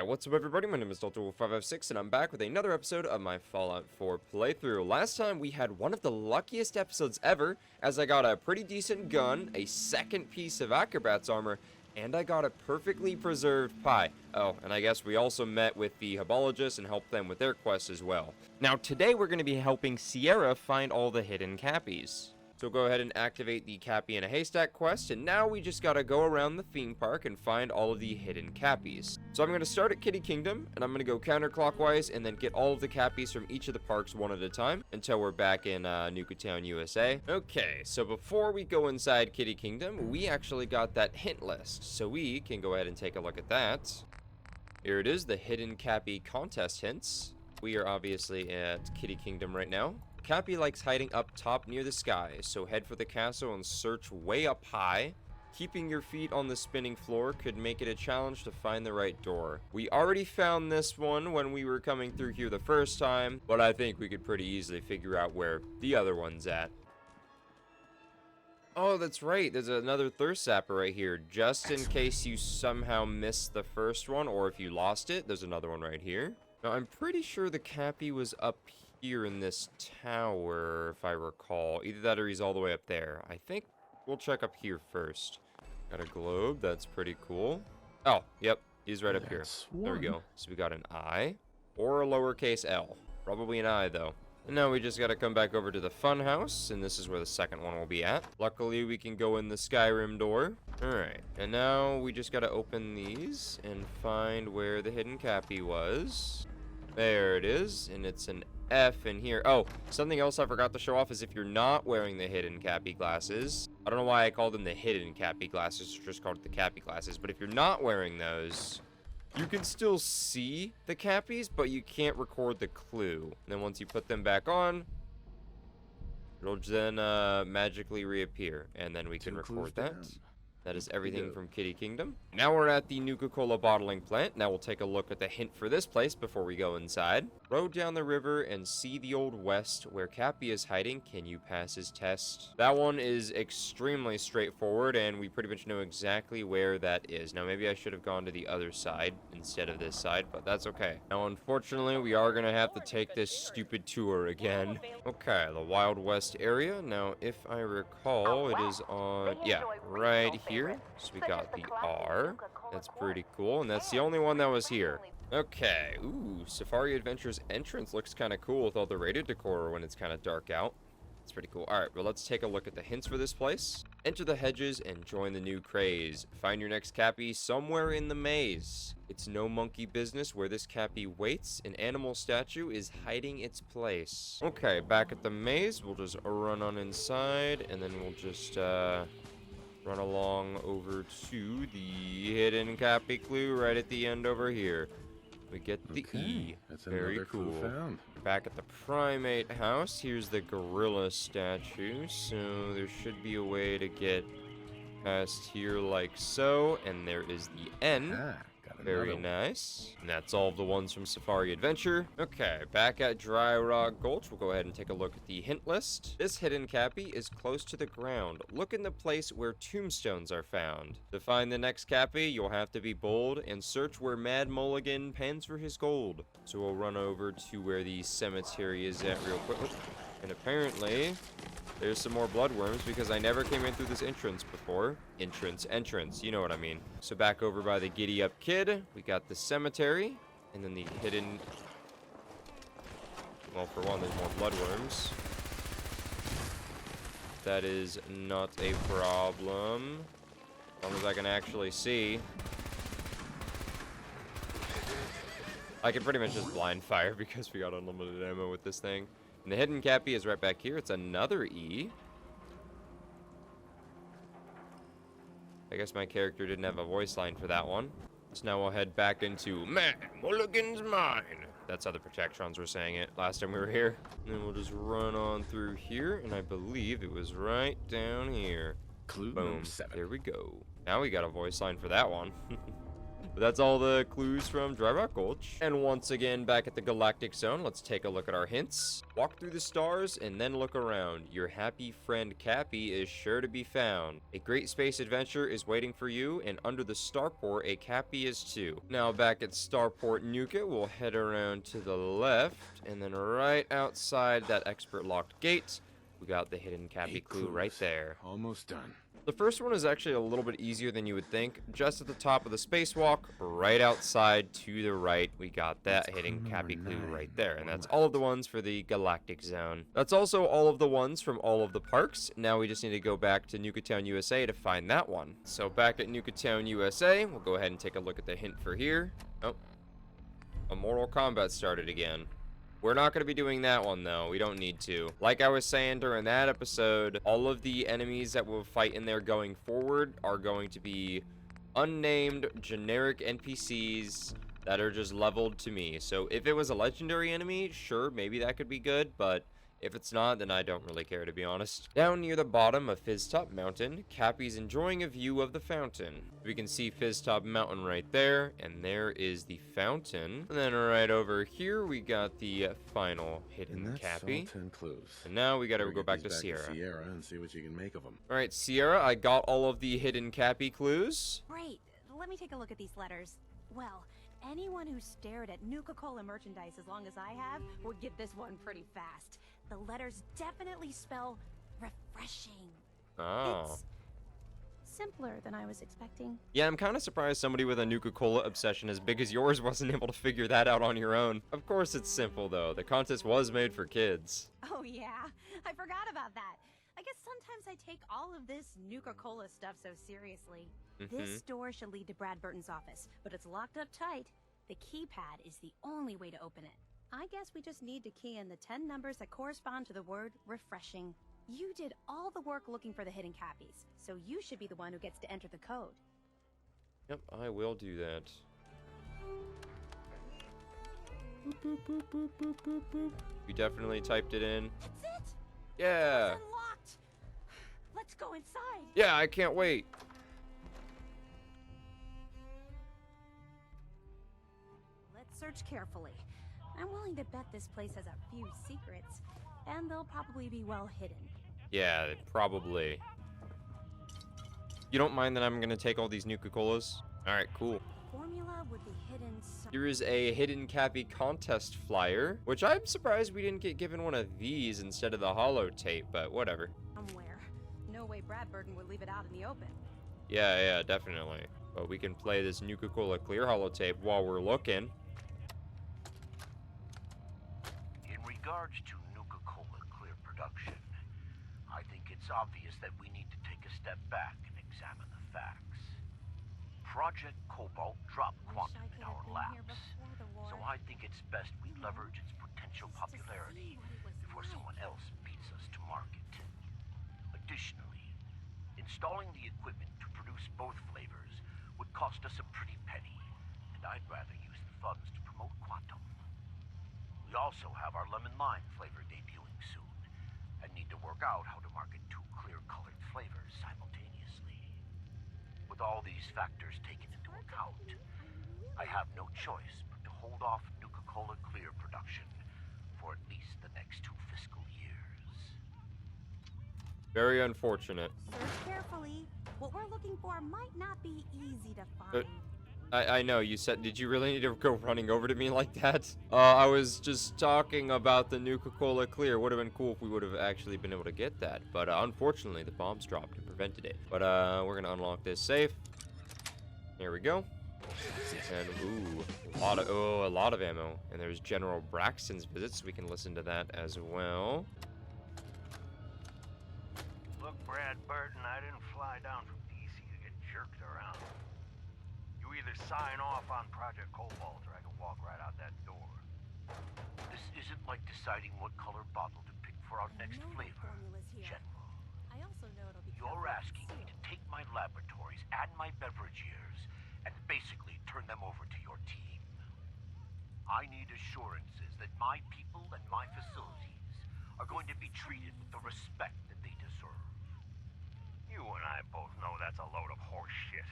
What's up everybody, my name is Wolfpack, and I'm back with another episode of my Fallout 4 playthrough. Last time we had one of the luckiest episodes ever, as I got a pretty decent gun, a second piece of Acrobat's armor, and I got a perfectly preserved pie. Oh, and I guess we also met with the Hubologists and helped them with their quest as well. Now today we're going to be helping Sierra find all the hidden Cappies. So go ahead and activate the Cappy in a Haystack quest, and now we just gotta go around the theme park and find all of the hidden Cappies. So I'm gonna start at Kitty Kingdom, and I'm gonna go counterclockwise and then get all of the Cappies from each of the parks one at a time until we're back in Nuka Town, USA. Okay, so before we go inside Kitty Kingdom, we actually got that hint list, so we can go ahead and take a look at that. Here it is, the hidden Cappy contest hints. We are obviously at Kitty Kingdom right now. Cappy likes hiding up top near the sky, so head for the castle and search way up high. Keeping your feet on the spinning floor could make it a challenge to find the right door. We already found this one when we were coming through here the first time, but I think we could pretty easily figure out where the other one's at. Oh, that's right, there's another thirst zapper right here, just in case you somehow missed the first one, or if you lost it, there's another one right here. Now, I'm pretty sure the Cappy was up here in this tower, if I recall. Either that or he's all the way up there. I think we'll check up here first. Got a globe, that's pretty cool. Oh, yep, he's right up here. There we go. So we got an I, or a lowercase L. Probably an I, though. And now we just gotta come back over to the fun house, and this is where the second one will be at. Luckily, we can go in the Skyrim door. Alright, and now we just gotta open these and find where the hidden Cappy was. There it is, and it's an F in here. Oh, something else I forgot to show off is if you're not wearing the hidden Cappy glasses. I don't know why I called them the hidden Cappy glasses, or just called it the Cappy glasses, but if you're not wearing those, you can still see the Cappies, but you can't record the clue. And then once you put them back on, it'll then magically reappear, and then we can record that. That is everything from Kitty Kingdom. Now we're at the Nuka-Cola bottling plant. Now we'll take a look at the hint for this place before we go inside. Row down the river and see the Old West where Cappy is hiding. Can you pass his test? That one is extremely straightforward, and we pretty much know exactly where that is. Now maybe I should have gone to the other side instead of this side, but that's okay. Now unfortunately, we are going to have to take this stupid tour again. Okay, the Wild West area. Now if I recall, it is on, yeah, right here. So we got the R. That's pretty cool, and that's the only one that was here. Okay, ooh, Safari Adventures entrance looks kind of cool with all the rated decor when it's kind of dark out. It's pretty cool. All right, well, let's take a look at the hints for this place. Enter the hedges and join the new craze. Find your next Cappy somewhere in the maze. It's no monkey business where this Cappy waits. An animal statue is hiding its place. Okay, back at the maze, we'll just run on inside, and then we'll just, run along over to the hidden Cappy clue right at the end over here. We get the E. That's very cool. Found. Back at the primate house, here's the gorilla statue. So there should be a way to get past here like so. And there is the N. Very nice. And that's all of the ones from Safari Adventure. Okay, back at Dry Rock Gulch, we'll go ahead and take a look at the hint list. This hidden Cappy is close to the ground. Look in the place where tombstones are found. To find the next Cappy, you'll have to be bold and search where Mad Mulligan pans for his gold. So we'll run over to where the cemetery is at real quick. And apparently, there's some more bloodworms because I never came in through this entrance before. Entrance, you know what I mean. So back over by the Giddy Up Kid, we got the cemetery, and then the hidden... Well, for one, there's more bloodworms. That is not a problem. As long as I can actually see. I can pretty much just blind fire because we got unlimited ammo with this thing. And the hidden Cappy is right back here. It's another E. I guess my character didn't have a voice line for that one. So now we'll head back into Man Mulligan's Mine. That's how the Protectrons were saying it last time we were here. And then we'll just run on through here. And I believe it was right down here. Clue Boom. #7. There we go. Now we got a voice line for that one. But that's all the clues from Dry Rock Gulch. And once again, back at the Galactic Zone, let's take a look at our hints. Walk through the stars and then look around. Your happy friend Cappy is sure to be found. A great space adventure is waiting for you, and under the starport, a Cappy is too. Now back at Starport Nuka, we'll head around to the left, and then right outside that expert locked gate, we got the hidden Cappy clue right there. Almost done. The first one is actually a little bit easier than you would think. Just at the top of the spacewalk, right outside to the right, we got that hidden Cappy clue right there. And that's all of the ones for the Galactic Zone. That's also all of the ones from all of the parks. Now we just need to go back to Nuka Town, USA to find that one. So back at Nuka Town, USA, we'll go ahead and take a look at the hint for here. Oh, a Mortal Kombat started again. We're not going to be doing that one, though. We don't need to. Like I was saying during that episode, all of the enemies that we'll fight in there going forward are going to be unnamed, generic NPCs that are just leveled to me. So if it was a legendary enemy, sure, maybe that could be good, but if it's not, then I don't really care, to be honest. Down near the bottom of Fizztop Mountain, Cappy's enjoying a view of the fountain. We can see Fizztop Mountain right there, and there is the fountain. And then right over here, we got the final hidden Cappy. 10 clues. And now we gotta go back to Sierra. Sierra and see what you can make of them. All right, Sierra, I got all of the hidden Cappy clues. Great. Let me take a look at these letters. Well, anyone who stared at Nuka-Cola merchandise as long as I have would get this one pretty fast. The letters definitely spell refreshing. Oh. It's simpler than I was expecting. Yeah, I'm kind of surprised somebody with a Nuka-Cola obsession as big as yours wasn't able to figure that out on your own. Of course it's simple, though. The contest was made for kids. Oh yeah, I forgot about that. I guess sometimes I take all of this Nuka-Cola stuff so seriously. This door should lead to Brad Burton's office, but it's locked up tight. The keypad is the only way to open it. I guess we just need to key in the 10 numbers that correspond to the word refreshing. You did all the work looking for the hidden Cappies, so you should be the one who gets to enter the code. Yep, I will do that. Boop, boop, boop, boop, boop, boop, boop. You definitely typed it in. That's it? Yeah. It's unlocked. Let's go inside. Yeah, I can't wait. Let's search carefully. I'm willing to bet this place has a few secrets, and they'll probably be well hidden. Yeah, probably. You don't mind that I'm gonna take all these Nuka-Colas? Alright, cool. Formula would be hidden Here is a hidden Cappy contest flyer, which I'm surprised we didn't get given one of these instead of the holotape, but whatever. somewhere. No way Brad Burton would leave it out in the open. Yeah, definitely. But we can play this Nuka-Cola clear holotape while we're looking. In regards to Nuka-Cola clear production, I think it's obvious that we need to take a step back and examine the facts. Project Cobalt dropped quantum in our labs, so I think it's best we leverage its potential popularity before someone else beats us to market. Additionally, installing the equipment to produce both flavors would cost us a pretty penny, and I'd rather use the funds to promote quantum. We also have our lemon lime flavor debuting soon, and need to work out how to market two clear-colored flavors simultaneously. With all these factors taken into account, I have no choice but to hold off Nuka-Cola clear production for at least the next 2 fiscal years. Very unfortunate. Search carefully. What we're looking for might not be easy to find. I know, you said, did you really need to go running over to me like that? I was just talking about the Nuka-Cola clear. Would have been cool if we would have actually been able to get that. But unfortunately, the bombs dropped and prevented it. But we're going to unlock this safe. There we go. And, ooh, a lot of ammo. And there's General Braxton's visits. We can listen to that as well. Look, Brad Burton, I didn't fly down from DC to get jerked around. You either sign off on Project Cobalt or I can walk right out that door. This isn't like deciding what color bottle to pick for our next flavor, General. I also know it'll be You're asking me to take my laboratories and my beverage years and basically turn them over to your team. I need assurances that my people and my facilities are going to be treated with the respect that they deserve. You and I both know that's a load of horse shit.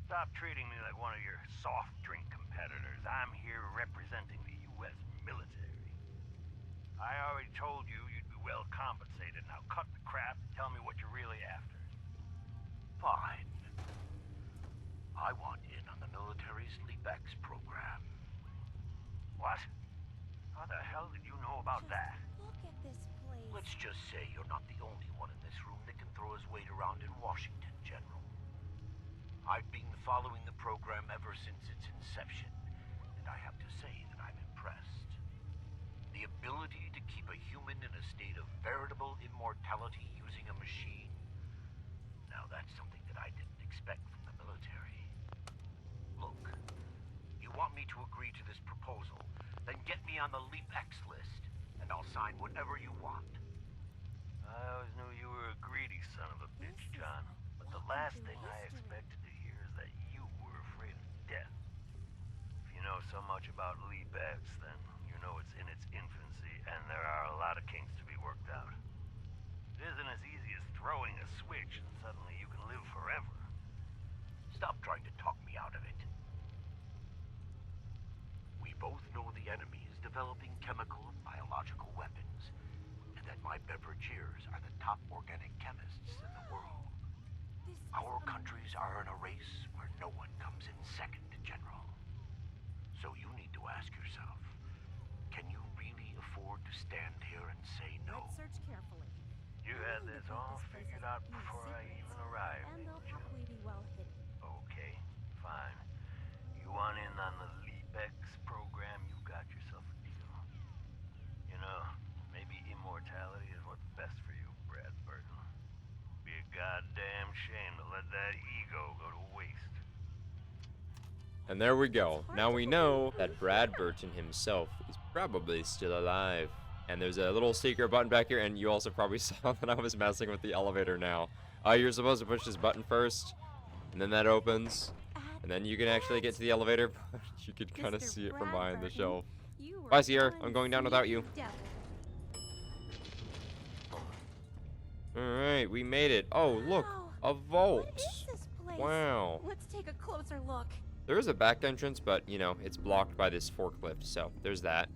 Stop treating me like one of your soft drink competitors. I'm here representing the U.S. military. I already told you you'd be well compensated. Now cut the crap and tell me what you're really after. Fine. I want in on the military's LeapX program. What? How the hell did you know about that? Look at this place. Let's just say you're not the only one in this room that can throw his weight around in Washington, General. I've been following the program ever since its inception, and I have to say that I'm impressed. The ability to keep a human in a state of veritable immortality using a machine. Now that's something that I didn't expect from the military. Look, you want me to agree to this proposal, then get me on the LeapX list, and I'll sign whatever you want. I always knew you were a greedy son of a bitch, John. But the last thing I expected to hear is that you were afraid of death. If you know so much about LeapX, then you know it's in its infancy, and there are a lot of kinks to be worked out. It isn't as easy as throwing a switch and suddenly you can live forever. Stop trying to talk me out of it. We both know the enemy is developing chemical and biological weapons, and that my beverageers are the top organic chemists in the world. Our countries are in a race where no one comes in second, General. So you need to ask yourself, can you really afford to stand here and say no? Let's search carefully. You had this all figured out before I even arrived, And they'll didn't you? probably be well hidden. Okay, fine. You want in on the LeapX program, you got yourself a deal. You know, maybe immortality is what's best for you, Brad Burton. Be a goddamn shame to let that ego go to waste. And there we go. Now we know that Brad Burton himself is probably still alive. And there's a little secret button back here, and you also probably saw that I was messing with the elevator now. You're supposed to push this button first, and then that opens, and then you can actually get to the elevator, but you can kind of Mr. see it from Brad behind the Burton, shelf. you were Bye, Sierra. one I'm going down without you. sneaky devil. Alright, we made it. Oh, look, Wow. a vault. What is this place? Wow. Let's take a closer look. There is a back entrance, but, you know, it's blocked by this forklift, so there's that.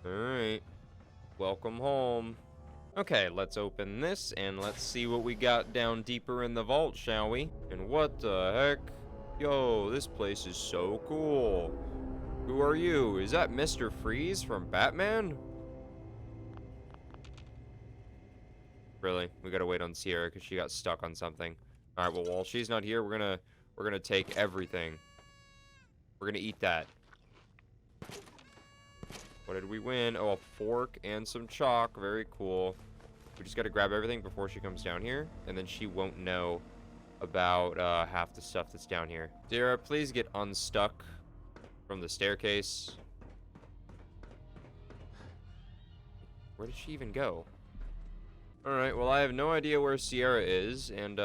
Alright. Welcome home. Okay, let's open this, and let's see what we got down deeper in the vault, shall we? And what the heck? Yo, this place is so cool. Who are you? Is that Mr. Freeze from Batman? Really? We gotta wait on Sierra, because she got stuck on something. Alright, well, while she's not here, we're gonna take everything. We're gonna eat that. What did we win? Oh, a fork and some chalk. Very cool. We just gotta grab everything before she comes down here, and then she won't know about half the stuff that's down here. Sierra, please get unstuck from the staircase. Where did she even go? Alright, well, I have no idea where Sierra is, and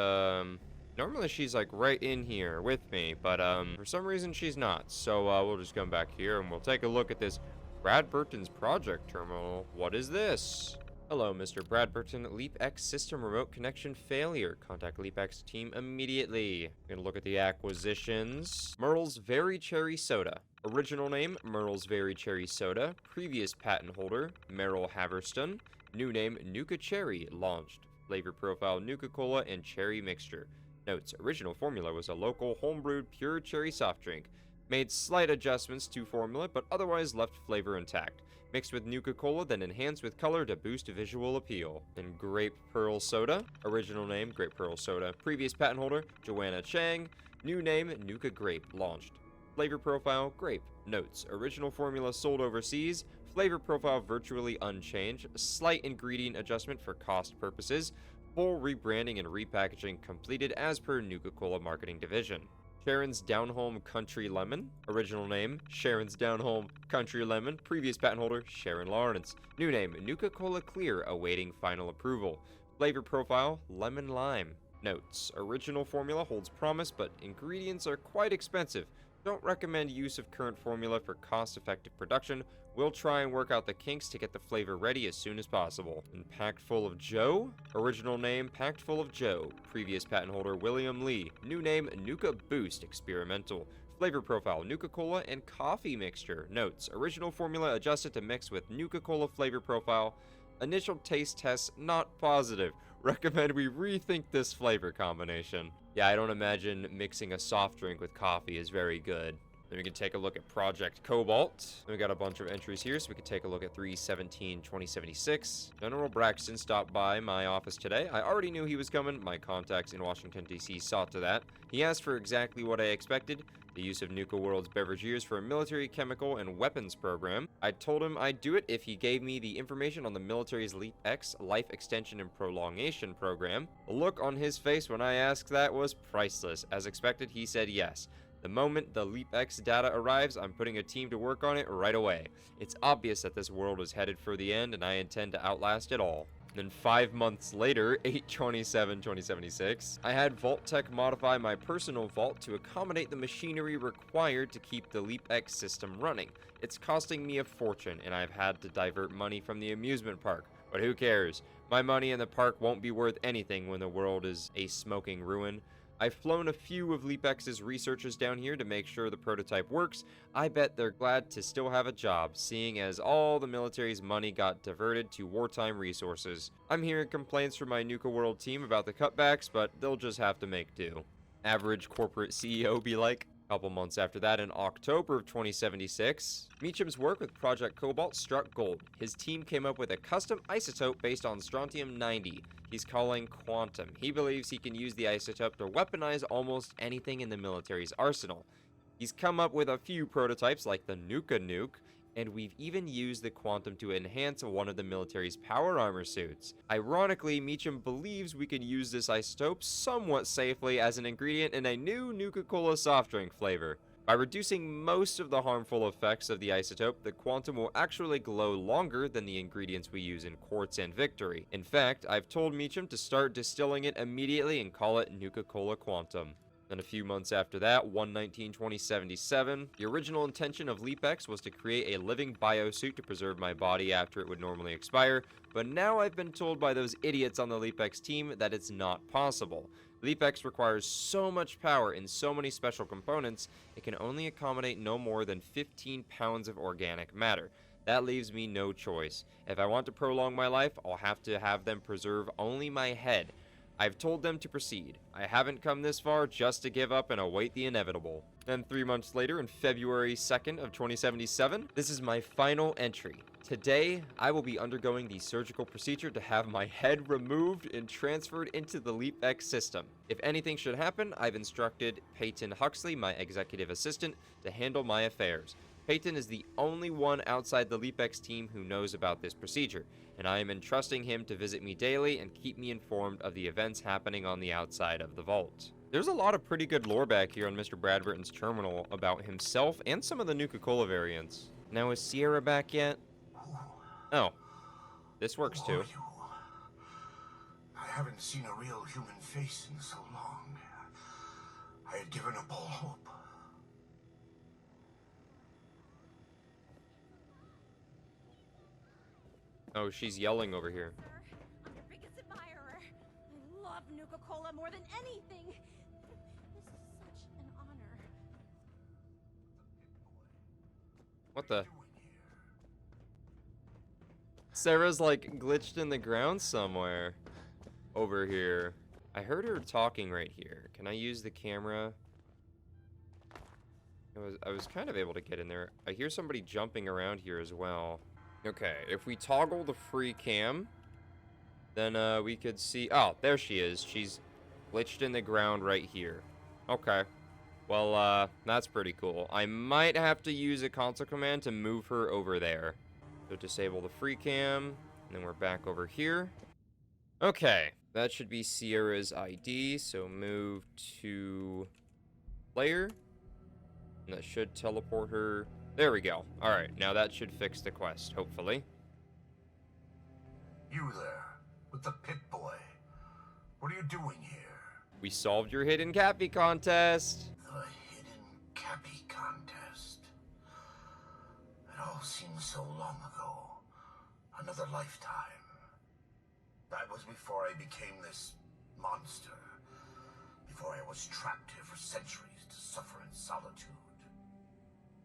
normally she's like right in here with me, but for some reason she's not. So we'll just come back here and we'll take a look at this Brad Burton's project terminal. What is this? Hello, Mr. Brad Burton. LeapX system remote connection failure. Contact LeapX team immediately. We're gonna look at the acquisitions. Merle's Very Cherry Soda. Original name, Merle's Very Cherry Soda. Previous patent holder, Merrill Haverston. New name, Nuka Cherry. Launched. Flavor profile, Nuka Cola and cherry mixture. Notes, original formula was a local homebrewed pure cherry soft drink. Made slight adjustments to formula, but otherwise left flavor intact. Mixed with Nuka Cola, then enhanced with color to boost visual appeal. And Grape Pearl Soda. Original name, Grape Pearl Soda. Previous patent holder, Joanna Chang. New name, Nuka Grape. Launched. Flavor profile, grape. Notes, original formula sold overseas. Flavor profile virtually unchanged. Slight ingredient adjustment for cost purposes. Full rebranding and repackaging completed as per Nuka Cola marketing division. Sharon's Down Home Country Lemon. Original name, Sharon's Down Home Country Lemon. Previous patent holder, Sharon Lawrence. New name, Nuka Cola Clear, awaiting final approval. Flavor profile, lemon lime. Notes, original formula holds promise, but ingredients are quite expensive. Don't recommend use of current formula for cost-effective production. We'll try and work out the kinks to get the flavor ready as soon as possible. And packed full of Joe? Original name, packed full of Joe. Previous patent holder, William Lee. New name, Nuka Boost Experimental. Flavor profile, Nuka-Cola and coffee mixture. Notes, original formula adjusted to mix with Nuka-Cola flavor profile. Initial taste tests not positive. Recommend we rethink this flavor combination. Yeah, I don't imagine mixing a soft drink with coffee is very good. Then we can take a look at Project Cobalt. We got a bunch of entries here, so we can take a look at 3/17/2076. General Braxton stopped by my office today. I already knew he was coming. My contacts in Washington, D.C. saw to that. He asked for exactly what I expected. The use of Nuka World's beverages for a military, chemical, and weapons program. I told him I'd do it if he gave me the information on the military's Leap X Life Extension and Prolongation program. The look on his face when I asked that was priceless. As expected, he said yes. The moment the Leap X data arrives, I'm putting a team to work on it right away. It's obvious that this world is headed for the end, and I intend to outlast it all. Then 5 months later, 8/27/2076, I had Vault-Tech modify my personal vault to accommodate the machinery required to keep the Leap X system running. It's costing me a fortune, and I've had to divert money from the amusement park. But who cares? My money in the park won't be worth anything when the world is a smoking ruin. I've flown a few of LeapX's researchers down here to make sure the prototype works. I bet they're glad to still have a job, seeing as all the military's money got diverted to wartime resources. I'm hearing complaints from my Nuka World team about the cutbacks, but they'll just have to make do. Average corporate CEO be like. A couple months after that, in October of 2076, Meacham's work with Project Cobalt struck gold. His team came up with a custom isotope based on strontium-90. He's calling Quantum. He believes he can use the isotope to weaponize almost anything in the military's arsenal. He's come up with a few prototypes like the Nuka Nuke, and we've even used the Quantum to enhance one of the military's power armor suits. Ironically, Meacham believes we can use this isotope somewhat safely as an ingredient in a new Nuka-Cola soft drink flavor. By reducing most of the harmful effects of the isotope, the Quantum will actually glow longer than the ingredients we use in Quartz and Victory. In fact, I've told Meacham to start distilling it immediately and call it Nuka-Cola Quantum. Then a few months after that, 1/19/2077, the original intention of LeapX was to create a living biosuit to preserve my body after it would normally expire, but now I've been told by those idiots on the LeapX team that it's not possible. LeapX requires so much power and so many special components, it can only accommodate no more than 15 pounds of organic matter. That leaves me no choice. If I want to prolong my life, I'll have to have them preserve only my head. I've told them to proceed. I haven't come this far just to give up and await the inevitable. Then 3 months later, in February 2nd of 2077, this is my final entry. Today, I will be undergoing the surgical procedure to have my head removed and transferred into the LeapX system. If anything should happen, I've instructed Peyton Huxley, my executive assistant, to handle my affairs. Peyton is the only one outside the LeapX team who knows about this procedure, and I am entrusting him to visit me daily and keep me informed of the events happening on the outside of the vault. There's a lot of pretty good lore back here on Mr. Bradburton's terminal about himself and some of the Nuka-Cola variants. Now, is Sierra back yet? Oh, this works Who too. are you? I haven't seen a real human face in so long. I had given up all hope. Oh, she's yelling over here. Sir, I'm your biggest admirer. I love Nuka-Cola more than anything. This is such an honor. What the? Sarah's like glitched in the ground somewhere. Over here. I heard her talking right here. Can I use the camera? I was kind of able to get in there. I hear somebody jumping around here as well. Okay, if we toggle the free cam, then we could see... Oh, there she is. She's glitched in the ground right here. Okay. Well, that's pretty cool. I might have to use a console command to move her over there. So disable the free cam, and then we're back over here. Okay, that should be Sierra's ID, so move to player. And that should teleport her... There we go. Alright, now that should fix the quest, hopefully. You there, with the pit boy. What are you doing here? We solved your hidden Cappy contest! The hidden Cappy contest. contest. It all seems so long ago. Another lifetime. That was before I became this monster. Before I was trapped here for centuries to suffer in solitude.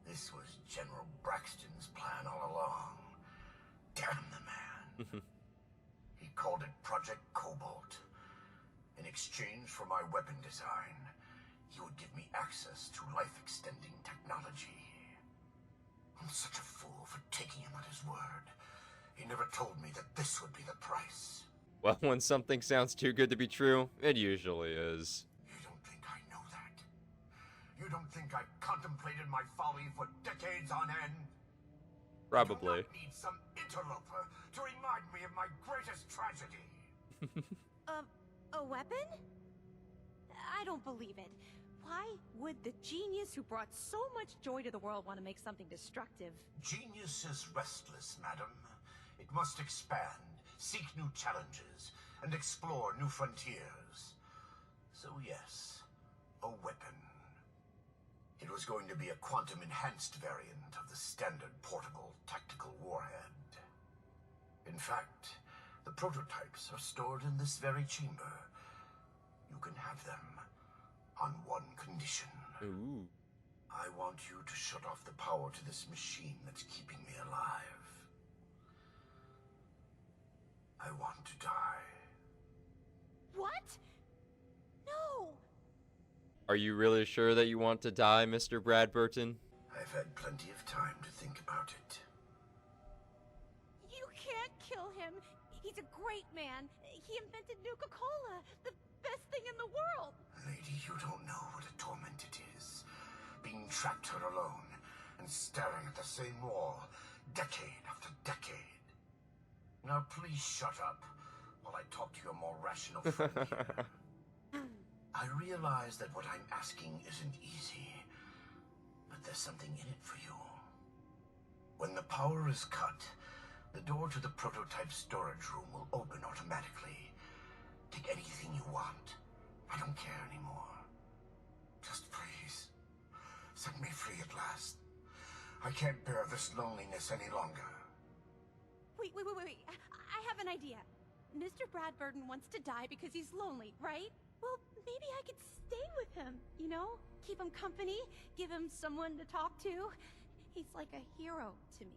This was General Braxton's plan all along. Damn the man. He called it Project Cobalt. In exchange for my weapon design, he would give me access to life-extending technology. I'm such a fool for taking him at his word. He never told me that this would be the price. Well, when something sounds too good to be true, it usually is. You don't think I know that? You don't think I contemplated my folly for decades on end? Probably. I do not need some interloper to remind me of my greatest tragedy. A weapon? I don't believe it. Why would the genius who brought so much joy to the world want to make something destructive? Genius is restless, madam. It must expand, seek new challenges, and explore new frontiers. So yes, a weapon. It was going to be a quantum-enhanced variant of the standard portable tactical warhead. In fact, the prototypes are stored in this very chamber. You can have them on one condition. Ooh. I want you to shut off the power to this machine that's keeping me alive. I want to die. What? No! Are you really sure that you want to die, Mr. Bradburton? I've had plenty of time to think about it. You can't kill him. He's a great man. He invented Nuka-Cola, the best thing in the world. Lady, you don't know what a torment it is. Being trapped here alone and staring at the same wall, decade after decade. Now please shut up while I talk to your more rational friend here. I realize that what I'm asking isn't easy, but there's something in it for you. When the power is cut, the door to the prototype storage room will open automatically. Take anything you want. I don't care anymore. Just please, set me free at last. I can't bear this loneliness any longer. Wait. I have an idea. Mr. Bradburton wants to die because he's lonely, right? Well, maybe I could stay with him, you know? Keep him company, give him someone to talk to. He's like a hero to me.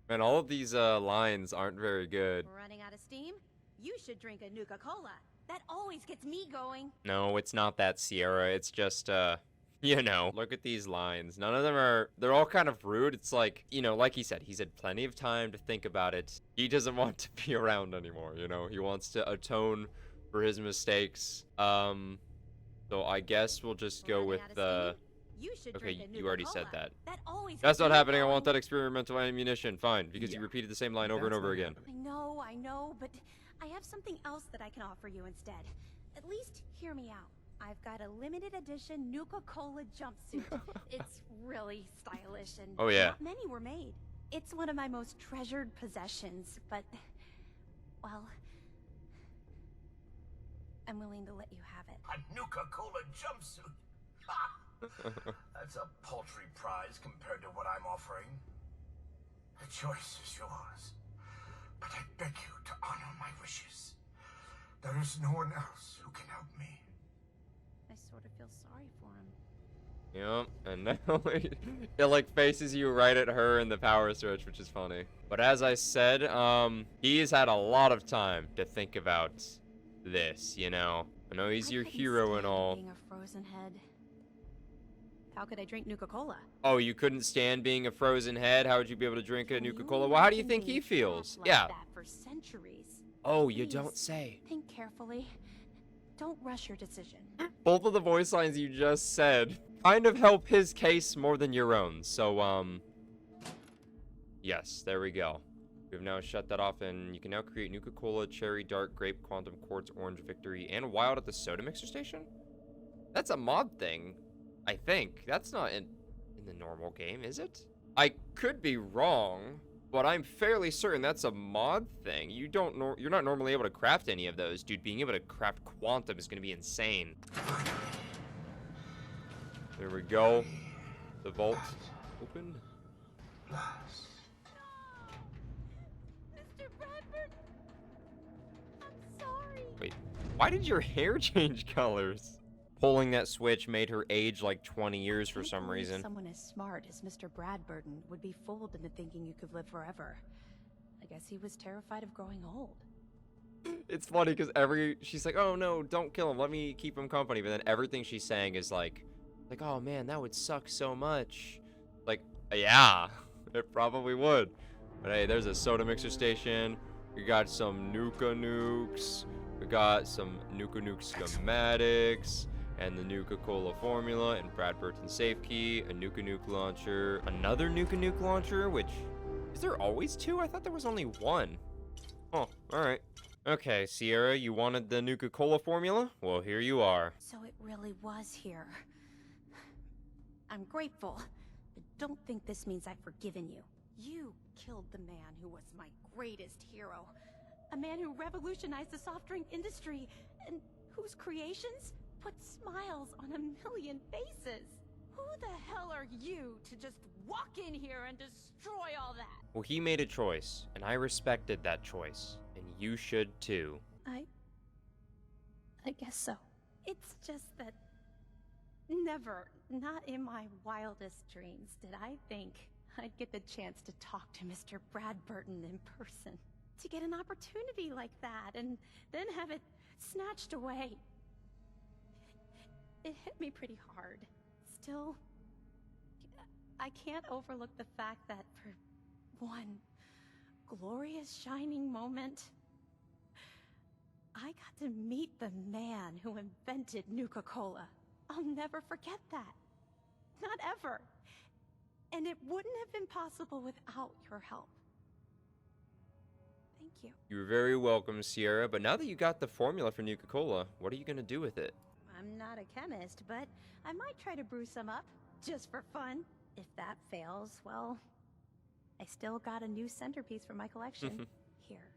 Man, all of these lines aren't very good. Running out of steam? You should drink a Nuka-Cola. That always gets me going. No, it's not that, Sierra. It's just, you know, look at these lines. None of them are, they're all kind of rude. It's like, you know, like he said, he's had plenty of time to think about it. He doesn't want to be around anymore, you know? He wants to atone for his mistakes. So I guess we'll just go with, okay, you already said that. That's not happening. I want that experimental ammunition. Fine, because you repeated the same line over and over again. I know, but I have something else that I can offer you instead. At least hear me out. I've got a limited edition Nuka-Cola jumpsuit. It's really stylish and not many were made. It's one of my most treasured possessions, but, well, I'm willing to let you have it. A Nuka-Cola jumpsuit? Ha! That's a paltry prize compared to what I'm offering. The choice is yours. But I beg you to honor my wishes. There is no one else who can help me. I sort of feel sorry for him. Yep, and now it like faces you right at her in the power switch, which is funny. But as I said, he's had a lot of time to think about this, you know. I know he's your hero and all. Being a frozen head. How could I drink Nuka-Cola? Oh, you couldn't stand being a frozen head? How would you be able to drink a Nuka-Cola? Well, how do you think he feels? Like Yeah. that for centuries. Oh, you Please, don't say. Think carefully. Don't rush your decision. Both of the voice lines you just said kind of help his case more than your own. So, yes, there we go. We've now shut that off, and you can now create Nuka-Cola, Cherry, Dark, Grape, Quantum, Quartz, Orange, Victory, and Wild at the Soda Mixer Station? That's a mod thing, I think. That's not in the normal game, is it? I could be wrong, but I'm fairly certain that's a mod thing. You're not normally able to craft any of those, dude. Being able to craft Quantum is going to be insane. There we go. the vault open. Last. Mr. Bradford, I'm sorry. Wait, why did your hair change colors? Pulling that switch made her age like 20 years for Can't some believe reason. Someone as smart as Mr. Bradburton would be fooled into thinking you could live forever. I guess he was terrified of growing old. It's funny because she's like, oh no, don't kill him, let me keep him company. But then everything she's saying is like, oh man, that would suck so much. Like, yeah, it probably would. But hey, there's a soda mixer station. We got some Nuka nukes. We got some Nuka nuke schematics. And the Nuka Cola formula and Bradburton safe key. A Nuka nuke launcher. Another Nuka nuke launcher, which, is there always two? I thought there was only one. Oh, alright. Okay, Sierra, you wanted the Nuka Cola formula? Well, here you are. So it really was here. I'm grateful, but don't think this means I've forgiven you. You killed the man who was my greatest hero. A man who revolutionized the soft drink industry, and whose creations put smiles on a million faces. Who the hell are you to just walk in here and destroy all that? Well, he made a choice, and I respected that choice. And you should too. I guess so. It's just that never, not in my wildest dreams, did I think I'd get the chance to talk to Mr. Bradburton in person. To get an opportunity like that, and then have it snatched away. It hit me pretty hard. Still, I can't overlook the fact that for one glorious shining moment, I got to meet the man who invented Nuka-Cola. I'll never forget that. Not ever. And it wouldn't have been possible without your help. Thank you. You're very welcome, Sierra, but now that you got the formula for Nuka-Cola, what are you gonna do with it? I'm not a chemist, but I might try to brew some up, just for fun. If that fails, well, I still got a new centerpiece for my collection. Here.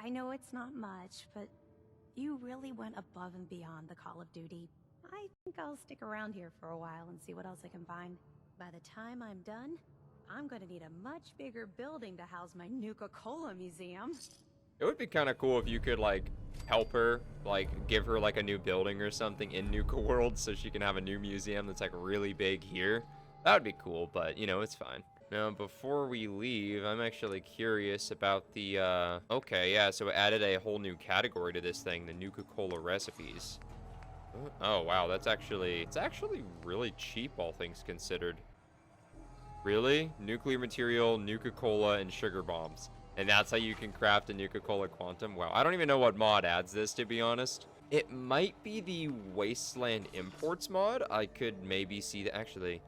I know it's not much, but you really went above and beyond the Call of Duty. I think I'll stick around here for a while and see what else I can find. By the time I'm done, I'm gonna need a much bigger building to house my Nuka-Cola museum. It would be kind of cool if you could, like, help her, like, give her, like, a new building or something in Nuka World so she can have a new museum that's, like, really big here. That would be cool, but, you know, it's fine. Now, before we leave, I'm actually curious about the, okay, yeah, so it added a whole new category to this thing, the Nuka-Cola recipes. Oh, wow, it's actually really cheap, all things considered. Really? Nuclear material, Nuka-Cola, and sugar bombs. And that's how you can craft a Nuka-Cola Quantum? Wow, I don't even know what mod adds this, to be honest. It might be the Wasteland Imports mod. I could maybe see that, actually.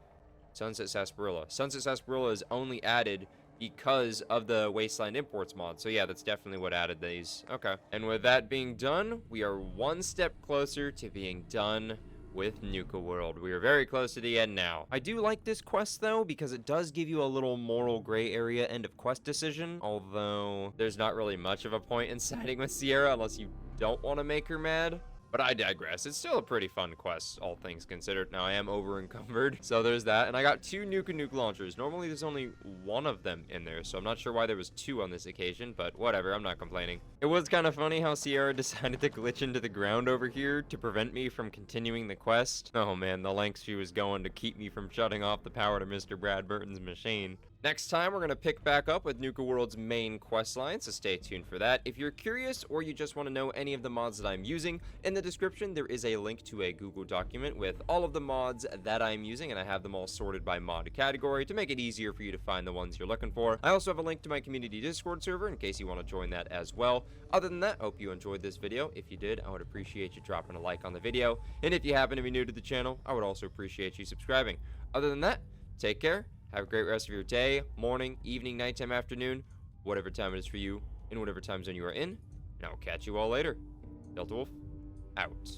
Sunset Sarsaparilla. Sunset Sarsaparilla is only added because of the Wasteland Imports mod. So yeah, that's definitely what added these. Okay. And with that being done, we are one step closer to being done with Nuka World. We are very close to the end now. I do like this quest though, because it does give you a little moral gray area end of quest decision, although there's not really much of a point in siding with Sierra unless you don't want to make her mad. But I digress. It's still a pretty fun quest, all things considered. Now, I am over-encumbered, so there's that. And I got 2 Nuka Nuke launchers. Normally, there's only 1 of them in there, so I'm not sure why there was 2 on this occasion, but whatever, I'm not complaining. It was kind of funny how Sierra decided to glitch into the ground over here to prevent me from continuing the quest. Oh man, the lengths she was going to keep me from shutting off the power to Mr. Bradburton's machine. Next time, we're going to pick back up with Nuka World's main questline, so stay tuned for that. If you're curious or you just want to know any of the mods that I'm using, in the description there is a link to a Google document with all of the mods that I'm using, and I have them all sorted by mod category to make it easier for you to find the ones you're looking for. I also have a link to my community Discord server in case you want to join that as well. Other than that, hope you enjoyed this video. If you did, I would appreciate you dropping a like on the video, and if you happen to be new to the channel, I would also appreciate you subscribing. Other than that, take care. Have a great rest of your day, morning, evening, nighttime, afternoon, whatever time it is for you, in whatever time zone you are in, and I will catch you all later. Delta Wolf, out.